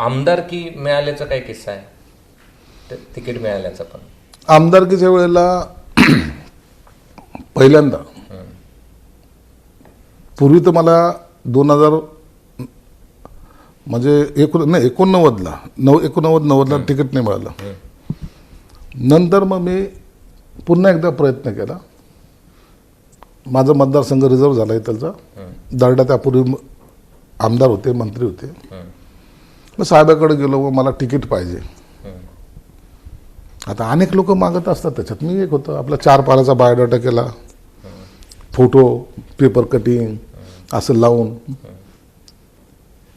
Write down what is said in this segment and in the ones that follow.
आमदारकी मिळाल्याचा काय किस्सा आहे, तिकीट मिळाल्याचा? पण आमदारकीच्या वेळेला पहिल्यांदा पूर्वी तर मला 2000 म्हणजे 89ला तिकीट नाही मिळालं. नंतर मग मी पुन्हा एकदा प्रयत्न केला. माझा मतदारसंघ रिझर्व्ह झाला इथलचा. दर्डा त्यापूर्वी आमदार होते, मंत्री होते. मग साहेबाकडे गेलो, मग मला तिकीट पाहिजे. आता अनेक लोक मागत असतात, त्याच्यात मी एक होतो. आपला 4 पानाचा बायोडाटा केला, फोटो, पेपर कटिंग असं लावून.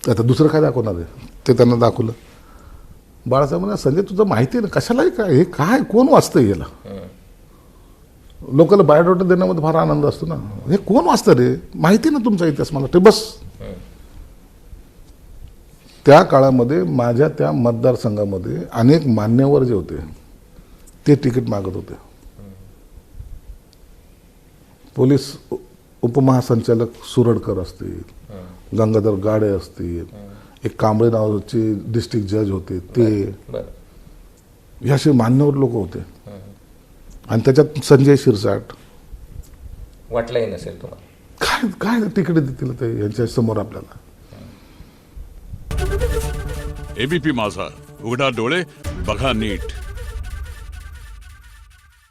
आता दुसरं काय दाखवणार आहे ते त्यांना दाखवलं. बाळासाहेब म्हणा, संजय तुझं माहिती आहे ना, कशाला काय हे, काय कोण वाचतं याला? लोकांना बायोडाटा देण्यामध्ये फार आनंद असतो ना. हे कोण वाचतं रे, माहिती ना तुमचा इतिहास मला, ते बस. त्या काळामध्ये माझ्या त्या मतदारसंघामध्ये अनेक मान्यवर जे होते ते तिकीट मागत होते. पोलीस उपमहासंचालक सुरडकर असतील, गंगाधर गाडे असतील, एक कांबळे नावाचे डिस्ट्रिक्ट जज होते ते, हे असे मान्यवर लोक होते. आणि त्याच्यात संजय शिरसाट. वाटलंही नसेल तुम्हाला काय काय तिकीट देतील ते यांच्या समोर आपल्याला. एबीपी माझा, उघडा डोळे बघा नीट.